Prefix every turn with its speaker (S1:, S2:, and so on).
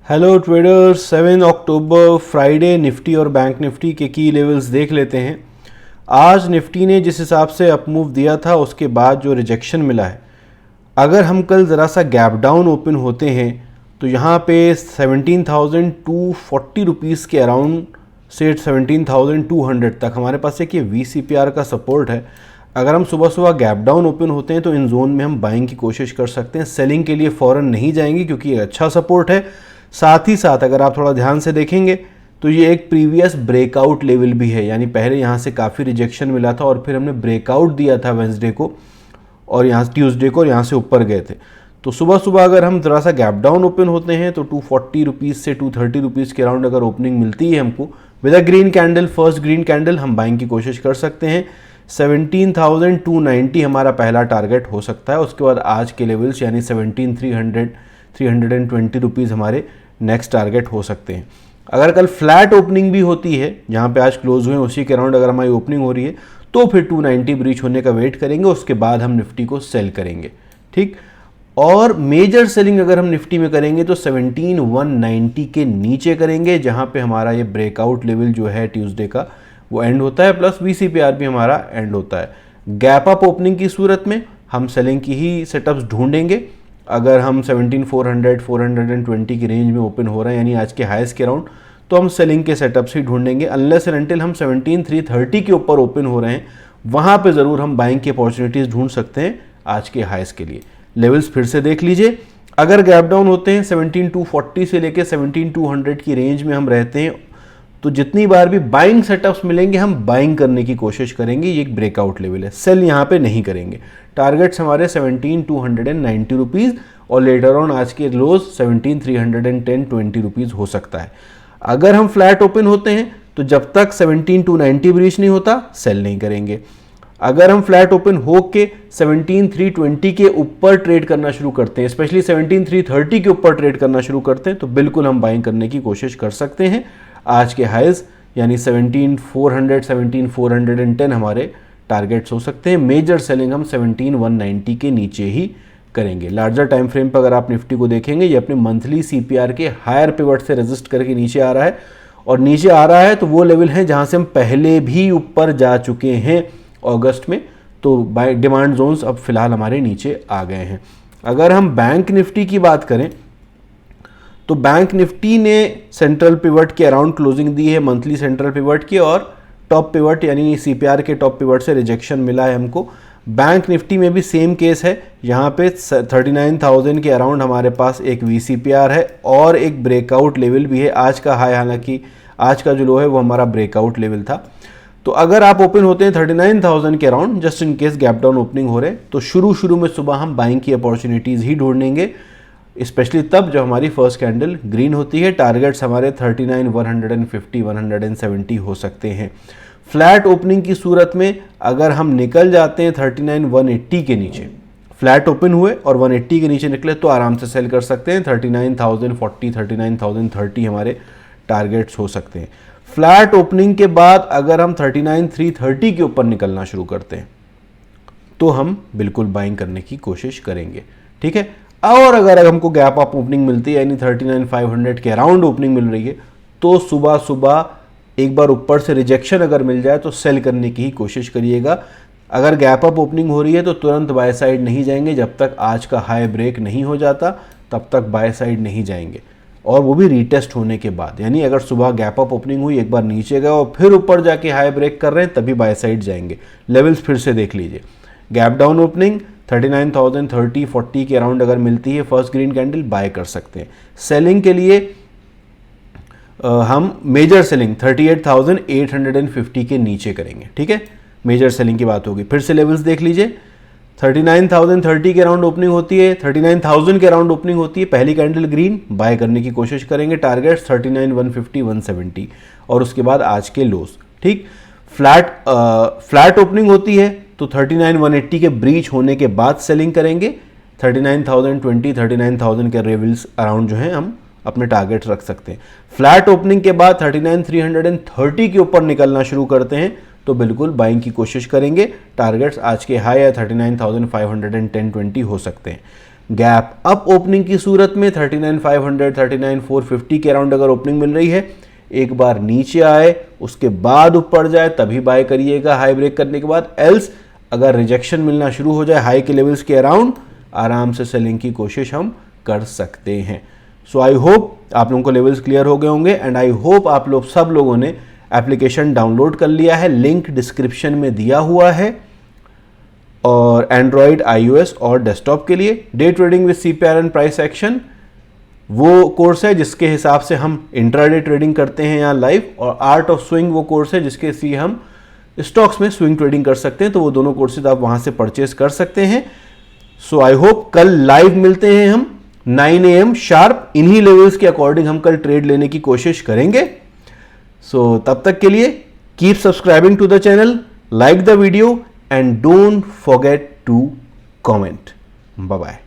S1: Hello traders, 7 अक्टूबर Friday Nifty और bank Nifty के की लेवल्स देख लेते हैं। आज निफ्टी ने जिस हिसाब से अप मूव दिया था उसके बाद जो रिजेक्शन मिला है, अगर हम कल ज़रा सा गैप डाउन ओपन होते हैं तो यहाँ पे 17,240 रुपीज़ के अराउंड से 17,200 तक हमारे पास एक ये VCPR का सपोर्ट है। अगर हम सुबह सुबह गैप डाउन ओपन होते हैं तो इन जोन में हम बाइंग की कोशिश कर सकते हैं। सेलिंग के लिए फ़ौरन नहीं जाएंगे क्योंकि ये अच्छा सपोर्ट है। साथ ही साथ अगर आप थोड़ा ध्यान से देखेंगे तो ये एक प्रीवियस ब्रेकआउट लेवल भी है, यानी पहले यहाँ से काफ़ी रिजेक्शन मिला था और फिर हमने ब्रेकआउट दिया था वेंसडे को और यहाँ ट्यूसडे को और यहाँ से ऊपर गए थे। तो सुबह सुबह अगर हम थोड़ा सा गैप डाउन ओपन होते हैं तो 240 रुपीज़ से 230 रुपीज़ के अराउंड अगर ओपनिंग मिलती है हमको with a green candle, first green candle, हम बाइंग की कोशिश कर सकते हैं। 17,290 हमारा पहला टारगेट हो सकता है। उसके बाद आज के लेवल्स यानी 17,320 रुपीज़ हमारे नेक्स्ट टारगेट हो सकते हैं। अगर कल फ्लैट ओपनिंग भी होती है, जहाँ पे आज क्लोज हुए उसी के अराउंड अगर हमारी ओपनिंग हो रही है तो फिर 290 ब्रीच होने का वेट करेंगे, उसके बाद हम निफ्टी को सेल करेंगे। ठीक, और मेजर सेलिंग अगर हम निफ्टी में करेंगे तो 17,190 के नीचे करेंगे, जहाँ पे हमारा ये ब्रेकआउट लेवल जो है ट्यूसडे का वो एंड होता है, प्लस VCPR भी हमारा एंड होता है। गैप अप ओपनिंग की सूरत में हम सेलिंग की ही सेटअप्स ढूंढेंगे। अगर हम 17,400 420 की रेंज में ओपन हो रहे हैं यानी आज के हाईएस्ट के अराउंड, तो हम सेलिंग के सेटअप्स ही ढूंढेंगे। अनलेस एंड अनटिल हम 17,330 के ऊपर ओपन हो रहे हैं, वहाँ पे ज़रूर हम बाइंग की अपॉर्चुनिटीज़ ढूंढ सकते हैं आज के हाईएस्ट के लिए। लेवल्स फिर से देख लीजिए। अगर गैप डाउन होते हैं 17,240 से लेकर 17,200 की रेंज में हम रहते हैं तो जितनी बार भी बाइंग सेटअप्स मिलेंगे हम बाइंग करने की कोशिश करेंगे। ये एक ब्रेकआउट लेवल है, सेल यहाँ पे नहीं करेंगे। टारगेट्स हमारे 17,290 रुपीज़ और लेटर ऑन आज के लोज 17,310 रुपीज़ हो सकता है। अगर हम फ्लैट ओपन होते हैं तो जब तक 17,290 ब्रीच नहीं होता सेल नहीं करेंगे। अगर हम फ्लैट ओपन हो के 17,320 के ऊपर ट्रेड करना शुरू करते हैं, स्पेशली 17,330 के ऊपर ट्रेड करना शुरू करते हैं, तो बिल्कुल हम बाइंग करने की कोशिश कर सकते हैं। आज के हाइज यानी 17,400 17,410 हमारे टारगेट्स हो सकते हैं। मेजर सेलिंग हम 17,190 के नीचे ही करेंगे। लार्जर टाइम फ्रेम पर अगर आप निफ्टी को देखेंगे, ये अपने मंथली CPR के हायर पिवट से रेजिस्ट करके नीचे आ रहा है, और नीचे आ रहा है तो वो लेवल है जहां से हम पहले भी ऊपर जा चुके हैं अगस्त में। तो बाय डिमांड जोन्स अब फिलहाल हमारे नीचे आ गए हैं। अगर हम बैंक निफ्टी की बात करें तो बैंक निफ्टी ने सेंट्रल पिवट के अराउंड क्लोजिंग दी है, मंथली सेंट्रल पिवट की, और टॉप पिवट यानी CPR के टॉप पिवट से रिजेक्शन मिला है हमको। बैंक निफ्टी में भी सेम केस है, यहाँ पे 39,000 के अराउंड हमारे पास एक VCPR है और एक ब्रेकआउट लेवल भी है। आज का हाई, हालांकि आज का जो लो है वो हमारा ब्रेकआउट लेवल था। तो अगर आप ओपन होते हैं 39,000 के around, just in case gap down opening हो रहे, तो शुरू में सुबह हम बाइंग की अपॉर्चुनिटीज़ ही ढूंढेंगे, स्पेशली तब जब हमारी फर्स्ट कैंडल ग्रीन होती है। टारगेट्स हमारे 39,150 170 हो सकते हैं। फ्लैट ओपनिंग की सूरत में अगर हम निकल जाते हैं 39,180 के नीचे, फ्लैट ओपन हुए और 180 के नीचे निकले तो आराम से सेल कर सकते हैं। 39,040 39,030 हमारे टारगेट्स हो सकते हैं। फ्लैट ओपनिंग के बाद अगर हम 39,330 के ऊपर निकलना शुरू करते हैं तो हम बिल्कुल बाइंग करने की कोशिश करेंगे। ठीक है, और अगर हमको गैप अप ओपनिंग मिलती है यानी 39,500 के अराउंड ओपनिंग मिल रही है तो सुबह सुबह एक बार ऊपर से रिजेक्शन अगर मिल जाए तो सेल करने की ही कोशिश करिएगा। अगर गैप अप ओपनिंग हो रही है तो तुरंत बाय साइड नहीं जाएंगे, जब तक आज का हाई ब्रेक नहीं हो जाता तब तक बाय साइड नहीं जाएंगे, और वो भी रीटेस्ट होने के बाद। यानी अगर सुबह गैप अप ओपनिंग हुई, एक बार नीचे गए और फिर ऊपर जाके हाई ब्रेक कर रहे हैं तभी बाय साइड जाएंगे। लेवल्स फिर से देख लीजिए। गैप डाउन ओपनिंग 39,030 40 के अराउंड अगर मिलती है फर्स्ट ग्रीन कैंडल, बाय कर सकते हैं। सेलिंग के लिए हम मेजर सेलिंग 38,850 के नीचे करेंगे। ठीक है, मेजर सेलिंग की बात होगी। फिर से लेवल्स देख लीजिए। 39,030 के अराउंड ओपनिंग होती है, 39,000 के अराउंड ओपनिंग होती है, पहली कैंडल ग्रीन, बाय करने की कोशिश करेंगे। टारगेट्स 39,150 170 और उसके बाद आज के लोस। ठीक, फ्लैट ओपनिंग होती है तो 39,180 के ब्रीच होने के बाद सेलिंग करेंगे। 39,020 39,000 के लेवल्स अराउंड जो है हम अपने टारगेट रख सकते हैं। फ्लैट ओपनिंग के बाद 39,330 के ऊपर निकलना शुरू करते हैं तो बिल्कुल बाइंग की कोशिश करेंगे। टारगेट्स आज के हाई या 39,510 20 हो सकते हैं। गैप अप ओपनिंग की सूरत में 39,500 39,450 के अराउंड अगर ओपनिंग मिल रही है, एक बार नीचे आए उसके बाद ऊपर जाए तभी बाय करिएगा हाई ब्रेक करने के बाद। एल्स अगर रिजेक्शन मिलना शुरू हो जाए हाई के लेवल्स के अराउंड, आराम से सेलिंग की कोशिश हम कर सकते हैं। सो आई होप आप लोगों को लेवल्स क्लियर हो गए होंगे एंड आई होप आप लोग सब लोगों ने एप्लीकेशन डाउनलोड कर लिया है, लिंक डिस्क्रिप्शन में दिया हुआ है, और एंड्रॉयड, iOS और डेस्कटॉप के लिए। Day trading with CPR and price action वो कोर्स है जिसके हिसाब से हम इंट्राडे ट्रेडिंग करते हैं यहाँ लाइव, और आर्ट ऑफ स्विंग वो कोर्स है जिसके से हम स्टॉक्स में स्विंग ट्रेडिंग कर सकते हैं। तो वो दोनों कोर्सेज आप वहां से परचेज कर सकते हैं। सो आई होप कल लाइव मिलते हैं हम 9 AM शार्प। इन्हीं लेवल्स के अकॉर्डिंग हम कल ट्रेड लेने की कोशिश करेंगे। सो तब तक के लिए keep subscribing to the channel, like the video and don't forget to comment. Bye bye.